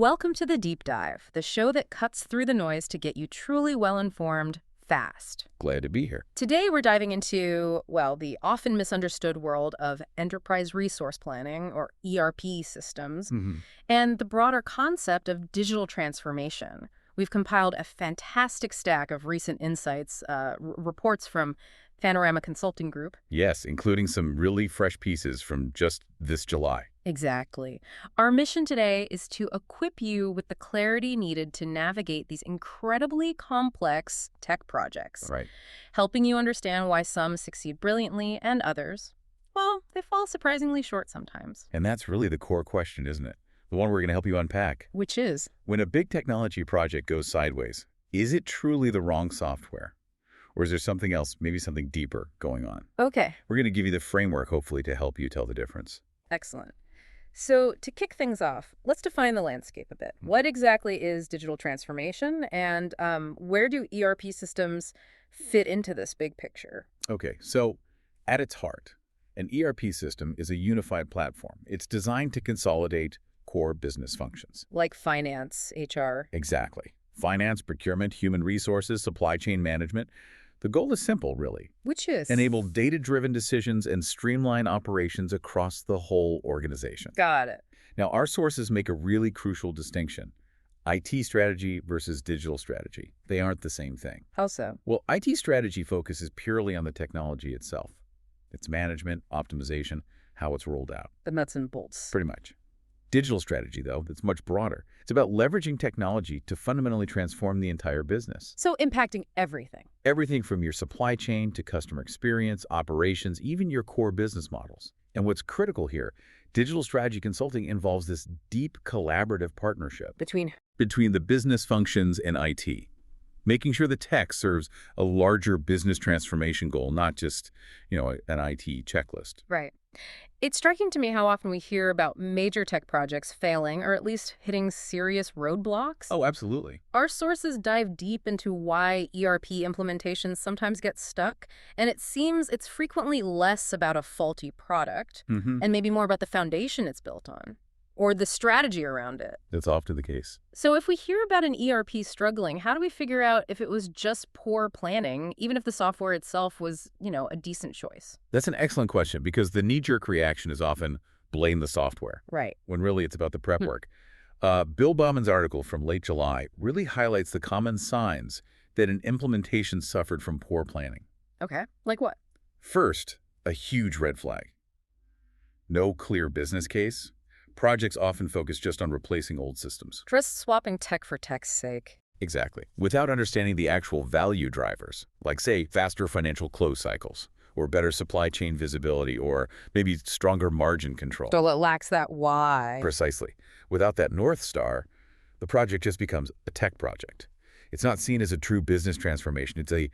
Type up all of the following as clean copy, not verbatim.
Welcome to The Deep Dive, the show that cuts through the noise to get you truly well-informed, fast. Glad to be here. Today we're diving into, well, the often misunderstood world of enterprise resource planning, or ERP systems, and the broader concept of digital transformation. We've compiled a fantastic stack of recent insights, reports from Panorama Consulting Group. Yes, including some really fresh pieces from just this July. Exactly. Our mission today is to equip you with the clarity needed to navigate these incredibly complex tech projects. Right. Helping you understand why some succeed brilliantly and others, well, they fall surprisingly short sometimes. And that's really the core question, isn't it? The one we're going to help you unpack. Which is? When a big technology project goes sideways, is it truly the wrong software? Or is there something else, maybe something deeper going on? Okay. We're going to give you the framework, hopefully, to help you tell the difference. Excellent. So to kick things off, let's define the landscape a bit. What exactly is digital transformation, and where do ERP systems fit into this big picture? Okay, so at its heart, an ERP system is a unified platform. It's designed to consolidate core business functions. Like finance, HR. Exactly. Finance, procurement, human resources, supply chain management. The goal is simple, really. Which is? Enable data-driven decisions and streamline operations across the whole organization. Got it. Now, our sources make a really crucial distinction. IT strategy versus digital strategy. They aren't the same thing. How so? Well, IT strategy focuses purely on the technology itself. Its management, optimization, how it's rolled out. The nuts and bolts. Pretty much. Digital strategy, though, that's much broader. It's about leveraging technology to fundamentally transform the entire business. So impacting everything. Everything from your supply chain to customer experience, operations, even your core business models. And what's critical here, digital strategy consulting involves this deep collaborative partnership between the business functions and IT, making sure the tech serves a larger business transformation goal, not just, an IT checklist. Right. It's striking to me how often we hear about major tech projects failing or at least hitting serious roadblocks. Oh, absolutely. Our sources dive deep into why ERP implementations sometimes get stuck, and it seems it's frequently less about a faulty product and maybe more about the foundation it's built on or the strategy around it. That's often the case. So if we hear about an ERP struggling, how do we figure out if it was just poor planning, even if the software itself was, a decent choice? That's an excellent question, because the knee-jerk reaction is often blame the software. Right. When really it's about the prep work. Bill Bauman's article from late July really highlights the common signs that an implementation suffered from poor planning. Okay. Like what? First, a huge red flag. No clear business case. Projects often focus just on replacing old systems. Just swapping tech for tech's sake. Exactly. Without understanding the actual value drivers, like, say, faster financial close cycles, or better supply chain visibility, or maybe stronger margin control. So it lacks that why. Precisely. Without that North Star, the project just becomes a tech project. It's not seen as a true business transformation. It's a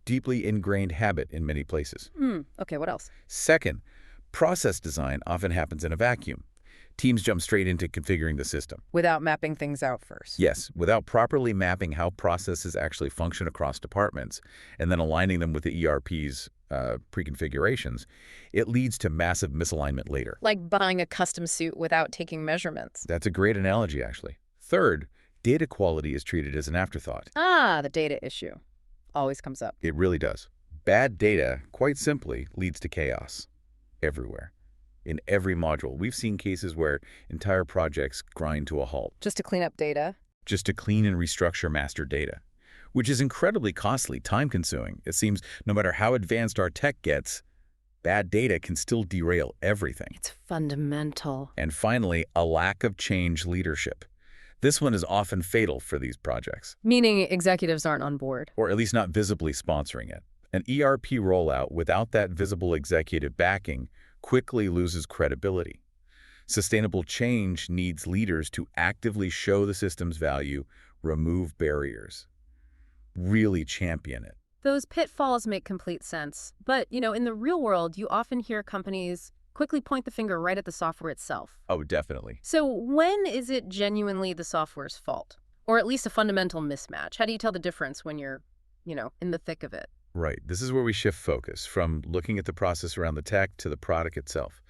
deeply ingrained habit in many places. Okay, what else? Second, process design often happens in a vacuum. Teams jump straight into configuring the system. Without mapping things out first. Yes, without properly mapping how processes actually function across departments and then aligning them with the ERP's pre-configurations, it leads to massive misalignment later. Like buying a custom suit without taking measurements. That's a great analogy, actually. Third, data quality is treated as an afterthought. The data issue. Always comes up. It really does. Bad data, quite simply, leads to chaos. Everywhere. In every module. We've seen cases where entire projects grind to a halt. Just to clean up data? Just to clean and restructure master data, which is incredibly costly, time-consuming. It seems no matter how advanced our tech gets, bad data can still derail everything. It's fundamental. And finally, a lack of change leadership. This one is often fatal for these projects. Meaning executives aren't on board. Or at least not visibly sponsoring it. An ERP rollout without that visible executive backing quickly loses credibility. Sustainable change needs leaders to actively show the system's value, remove barriers, really champion it. Those pitfalls make complete sense. But, in the real world, you often hear companies quickly point the finger right at the software itself. Oh, definitely. So when is it genuinely the software's fault? Or at least a fundamental mismatch? How do you tell the difference when you're, in the thick of it? Right. This is where we shift focus from looking at the process around the tech to the product itself.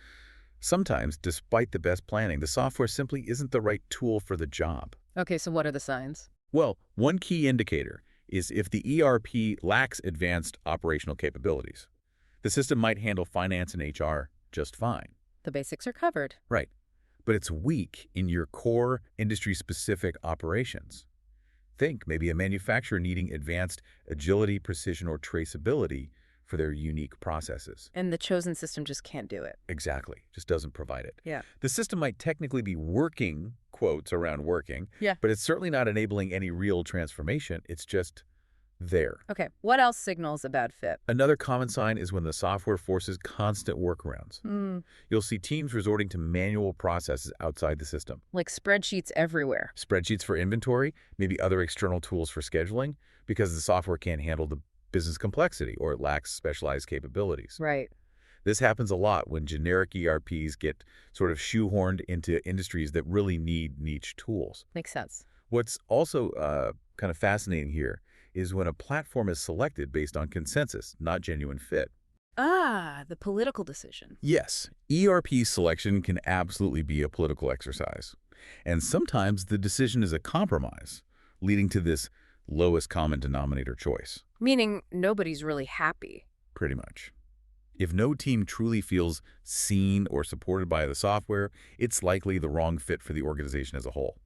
Sometimes, despite the best planning, the software simply isn't the right tool for the job. Okay, so what are the signs? Well, one key indicator is if the ERP lacks advanced operational capabilities. The system might handle finance and HR just fine. The basics are covered. Right. But it's weak in your core industry-specific operations. Think maybe a manufacturer needing advanced agility, precision, or traceability for their unique processes. And the chosen system just can't do it. Exactly. Just doesn't provide it. Yeah. The system might technically be working, quotes around working, Yeah. but it's certainly not enabling any real transformation. It's just there. Okay, what else signals a bad fit? Another common sign is when the software forces constant workarounds. You'll see teams resorting to manual processes outside the system. Like spreadsheets everywhere. Spreadsheets for inventory, maybe other external tools for scheduling, because the software can't handle the business complexity or it lacks specialized capabilities. Right. This happens a lot when generic ERPs get sort of shoehorned into industries that really need niche tools. Makes sense. What's also kind of fascinating here is when a platform is selected based on consensus, not genuine fit. Ah, the political decision. Yes, ERP selection can absolutely be a political exercise. And sometimes the decision is a compromise, leading to this lowest common denominator choice. Meaning nobody's really happy. Pretty much. If no team truly feels seen or supported by the software, it's likely the wrong fit for the organization as a whole.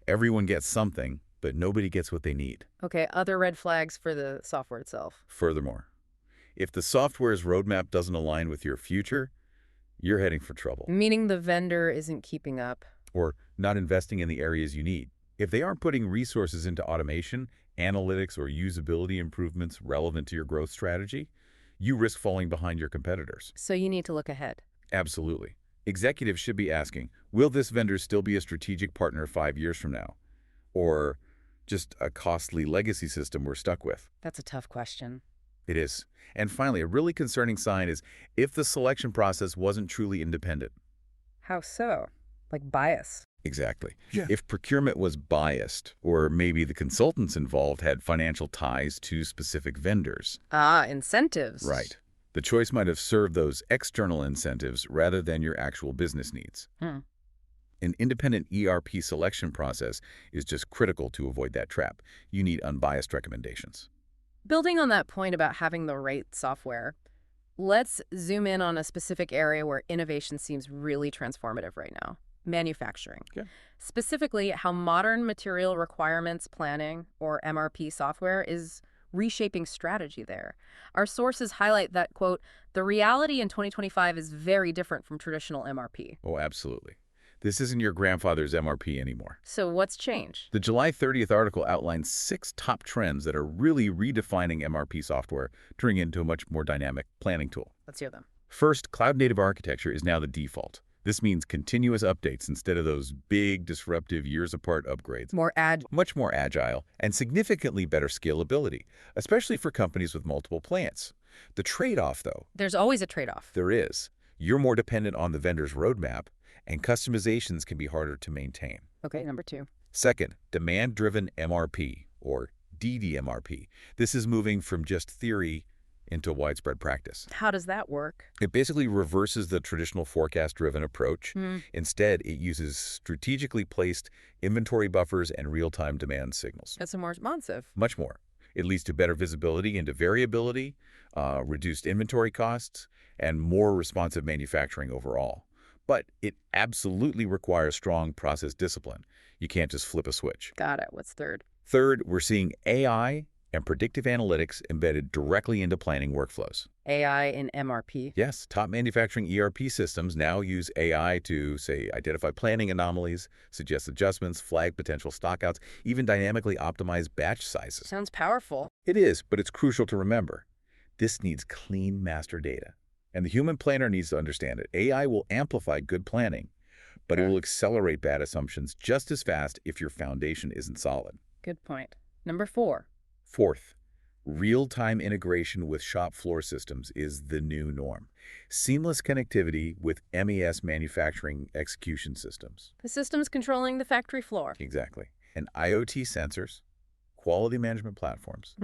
Everyone gets something, but nobody gets what they need. Okay, other red flags for the software itself. Furthermore, if the software's roadmap doesn't align with your future, you're heading for trouble. Meaning the vendor isn't keeping up. Or not investing in the areas you need. If they aren't putting resources into automation, analytics, or usability improvements relevant to your growth strategy, you risk falling behind your competitors. So you need to look ahead. Absolutely. Executives should be asking, will this vendor still be a strategic partner 5 years from now? Or just a costly legacy system we're stuck with? That's a tough question. It is. And finally, a really concerning sign is if the selection process wasn't truly independent. How so? Like bias. Exactly. Yeah. If procurement was biased, or maybe the consultants involved had financial ties to specific vendors. Ah, incentives. Right. The choice might have served those external incentives rather than your actual business needs. An independent ERP selection process is just critical to avoid that trap. You need unbiased recommendations. Building on that point about having the right software, let's zoom in on a specific area where innovation seems really transformative right now. Manufacturing. Yeah. Specifically, how modern material requirements planning, or MRP software, is reshaping strategy there. Our sources highlight that, quote, the reality in 2025 is very different from traditional MRP. Oh, absolutely. This isn't your grandfather's MRP anymore. So what's changed? The July 30th article outlines 6 top trends that are really redefining MRP software, turning it into a much more dynamic planning tool. Let's hear them. First, cloud-native architecture is now the default. This means continuous updates instead of those big, disruptive, years-apart upgrades. Much more agile and significantly better scalability, especially for companies with multiple plants. The trade-off, though. There's always a trade-off. There is. You're more dependent on the vendor's roadmap, and customizations can be harder to maintain. Okay, number 2. Second, demand-driven MRP, or DDMRP. This is moving from just theory into widespread practice. How does that work? It basically reverses the traditional forecast-driven approach. Instead, it uses strategically placed inventory buffers and real-time demand signals. That's more responsive. Much more. It leads to better visibility into variability, reduced inventory costs, and more responsive manufacturing overall. But it absolutely requires strong process discipline. You can't just flip a switch. Got it. What's third? Third, we're seeing AI and predictive analytics embedded directly into planning workflows. AI in MRP? Yes, top manufacturing ERP systems now use AI to, say, identify planning anomalies, suggest adjustments, flag potential stockouts, even dynamically optimize batch sizes. Sounds powerful. It is, but it's crucial to remember. This needs clean master data. And the human planner needs to understand it. AI will amplify good planning, but it will accelerate bad assumptions just as fast if your foundation isn't solid. Good point. Number 4. Fourth, real-time integration with shop floor systems is the new norm. Seamless connectivity with MES manufacturing execution systems. The system's controlling the factory floor. Exactly. And IoT sensors, quality management platforms.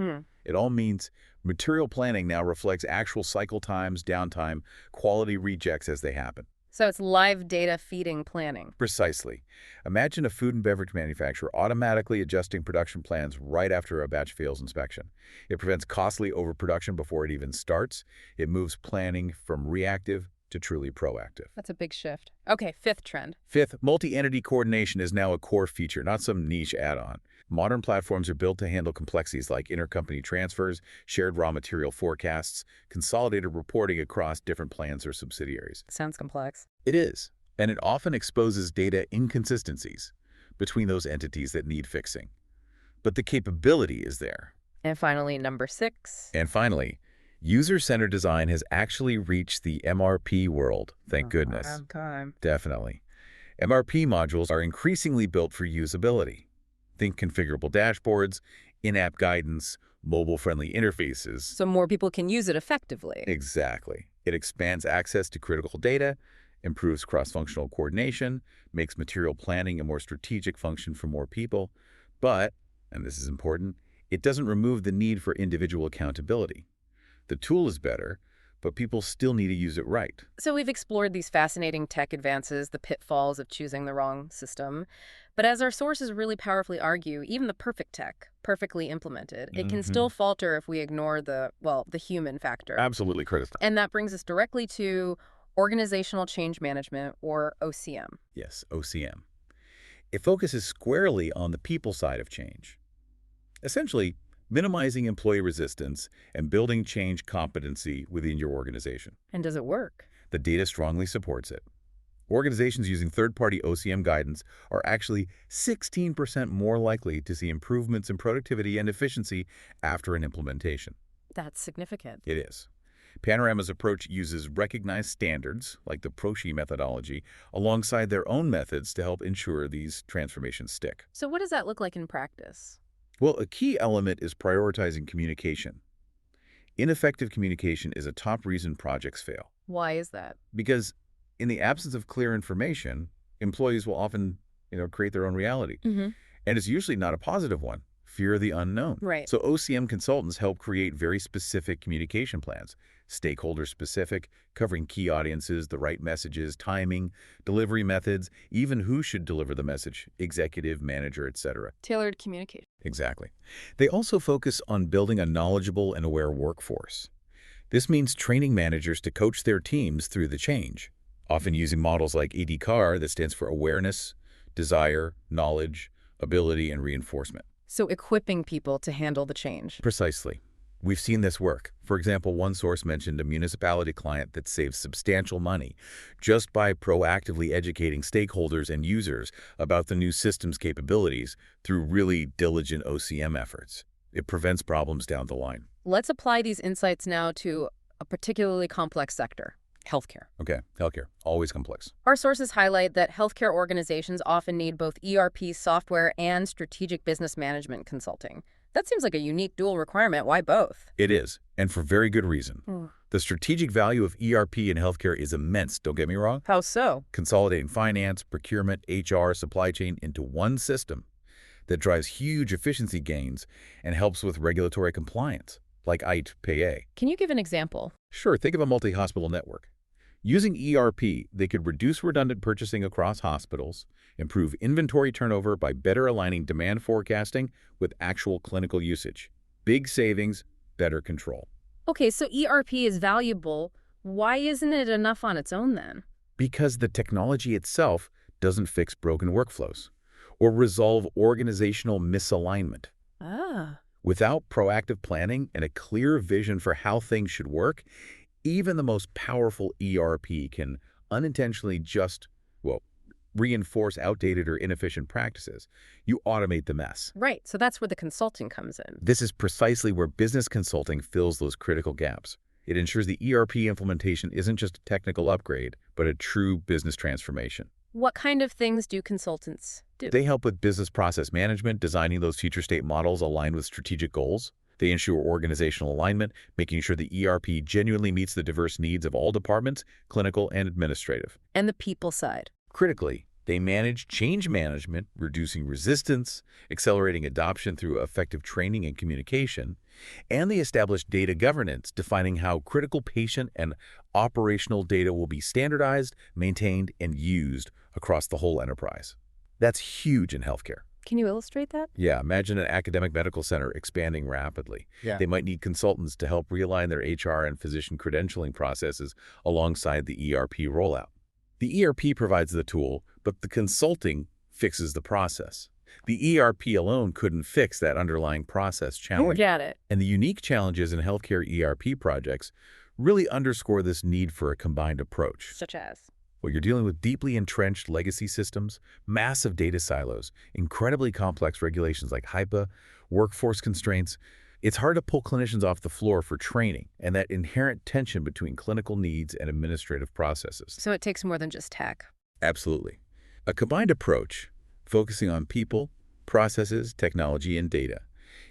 It all means material planning now reflects actual cycle times, downtime, quality rejects as they happen. So it's live data feeding planning. Precisely. Imagine a food and beverage manufacturer automatically adjusting production plans right after a batch fails inspection. It prevents costly overproduction before it even starts. It moves planning from reactive to truly proactive. That's a big shift. Okay, fifth trend. Fifth, multi-entity coordination is now a core feature, not some niche add-on. Modern platforms are built to handle complexities like intercompany transfers, shared raw material forecasts, consolidated reporting across different plants or subsidiaries. Sounds complex. It is, and it often exposes data inconsistencies between those entities that need fixing. But the capability is there. And finally, number 6. And finally, user-centered design has actually reached the MRP world, thank goodness. Time. Definitely. MRP modules are increasingly built for usability. Think configurable dashboards, in-app guidance, mobile-friendly interfaces. So more people can use it effectively. Exactly. It expands access to critical data, improves cross-functional coordination, makes material planning a more strategic function for more people. But, and this is important, it doesn't remove the need for individual accountability. The tool is better, but people still need to use it right. So we've explored these fascinating tech advances, the pitfalls of choosing the wrong system. But as our sources really powerfully argue, even the perfect tech, perfectly implemented, it can still falter if we ignore the human factor. Absolutely critical. And that brings us directly to organizational change management, or OCM. Yes, OCM. It focuses squarely on the people side of change. Essentially, minimizing employee resistance and building change competency within your organization. And does it work? The data strongly supports it. Organizations using third-party OCM guidance are actually 16% more likely to see improvements in productivity and efficiency after an implementation. That's significant. It is. Panorama's approach uses recognized standards, like the ProShe methodology, alongside their own methods to help ensure these transformations stick. So what does that look like in practice? Well, a key element is prioritizing communication. Ineffective communication is a top reason projects fail. Why is that? Because in the absence of clear information, employees will often, create their own reality. And it's usually not a positive one. Fear of the unknown. Right. So OCM consultants help create very specific communication plans, stakeholder-specific, covering key audiences, the right messages, timing, delivery methods, even who should deliver the message, executive, manager, etc. Tailored communication. Exactly. They also focus on building a knowledgeable and aware workforce. This means training managers to coach their teams through the change, often using models like ADKAR, that stands for awareness, desire, knowledge, ability, and reinforcement. So equipping people to handle the change. Precisely. We've seen this work. For example, one source mentioned a municipality client that saves substantial money just by proactively educating stakeholders and users about the new system's capabilities through really diligent OCM efforts. It prevents problems down the line. Let's apply these insights now to a particularly complex sector, healthcare. Okay, healthcare, always complex. Our sources highlight that healthcare organizations often need both ERP software and strategic business management consulting. That seems like a unique dual requirement. Why both? It is, and for very good reason. The strategic value of ERP in healthcare is immense, don't get me wrong. How so? Consolidating finance, procurement, HR, supply chain into one system that drives huge efficiency gains and helps with regulatory compliance, like IT/PA. Can you give an example? Sure, think of a multi-hospital network. Using ERP, they could reduce redundant purchasing across hospitals, improve inventory turnover by better aligning demand forecasting with actual clinical usage. Big savings, better control. Okay, so ERP is valuable. Why isn't it enough on its own then? Because the technology itself doesn't fix broken workflows or resolve organizational misalignment. Without proactive planning and a clear vision for how things should work, even the most powerful ERP can unintentionally reinforce outdated or inefficient practices. You automate the mess. Right, so that's where the consulting comes in. This is precisely where business consulting fills those critical gaps. It ensures the ERP implementation isn't just a technical upgrade, but a true business transformation. What kind of things do consultants do? They help with business process management, designing those future state models aligned with strategic goals. They ensure organizational alignment, making sure the ERP genuinely meets the diverse needs of all departments, clinical and administrative. And the people side. Critically, They manage change management, reducing resistance, accelerating adoption through effective training and communication, and they establish data governance, defining how critical patient and operational data will be standardized, maintained, and used across the whole enterprise. That's huge in healthcare. Can you illustrate that? Yeah, imagine an academic medical center expanding rapidly. Yeah. They might need consultants to help realign their HR and physician credentialing processes alongside the ERP rollout. The ERP provides the tool, but the consulting fixes the process. The ERP alone couldn't fix that underlying process challenge. Get it. And the unique challenges in healthcare ERP projects really underscore this need for a combined approach. Such as? Well, you're dealing with deeply entrenched legacy systems, massive data silos, incredibly complex regulations like HIPAA, workforce constraints. It's hard to pull clinicians off the floor for training, and that inherent tension between clinical needs and administrative processes. So it takes more than just tech. Absolutely. A combined approach, focusing on people, processes, technology, and data,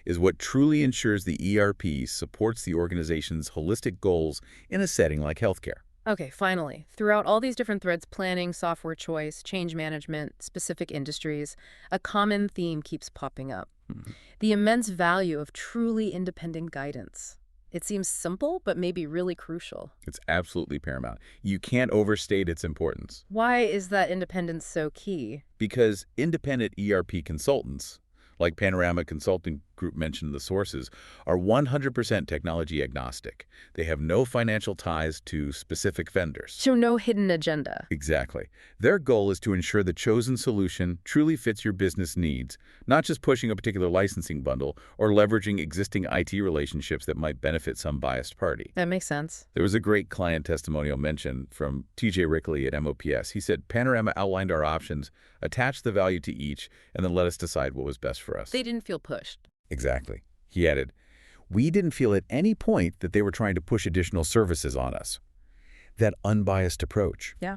is what truly ensures the ERP supports the organization's holistic goals in a setting like healthcare. Okay, finally, throughout all these different threads, planning, software choice, change management, specific industries, a common theme keeps popping up. The immense value of truly independent guidance. It seems simple, but maybe really crucial. It's absolutely paramount. You can't overstate its importance. Why is that independence so key? Because independent ERP consultants, like Panorama Consulting Group mentioned in the sources, are 100% technology agnostic. They have no financial ties to specific vendors. So no hidden agenda. Exactly. Their goal is to ensure the chosen solution truly fits your business needs, not just pushing a particular licensing bundle or leveraging existing IT relationships that might benefit some biased party. That makes sense. There was a great client testimonial mentioned from TJ Rickley at MOPS. He said, Panorama outlined our options, attached the value to each, and then let us decide what was best for us. They didn't feel pushed. Exactly. He added, we didn't feel at any point that they were trying to push additional services on us. That unbiased approach. Yeah.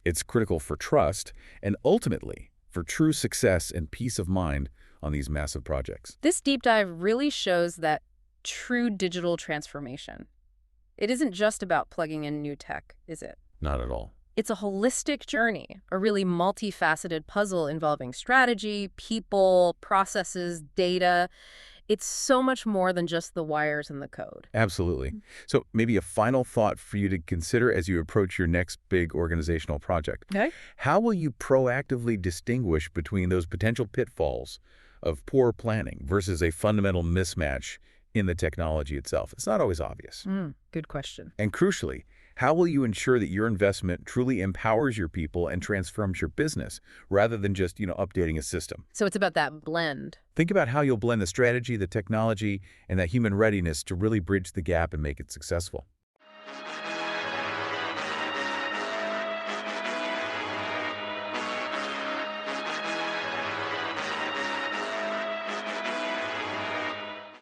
It's critical for trust and ultimately for true success and peace of mind on these massive projects. This deep dive really shows that true digital transformation. It isn't just about plugging in new tech, is it? Not at all. It's a holistic journey, a really multifaceted puzzle involving strategy, people, processes, data. It's so much more than just the wires and the code. Absolutely. So maybe a final thought for you to consider as you approach your next big organizational project. Okay. How will you proactively distinguish between those potential pitfalls of poor planning versus a fundamental mismatch in the technology itself? It's not always obvious. Good question. And crucially, how will you ensure that your investment truly empowers your people and transforms your business rather than just, updating a system? So it's about that blend. Think about how you'll blend the strategy, the technology, and that human readiness to really bridge the gap and make it successful.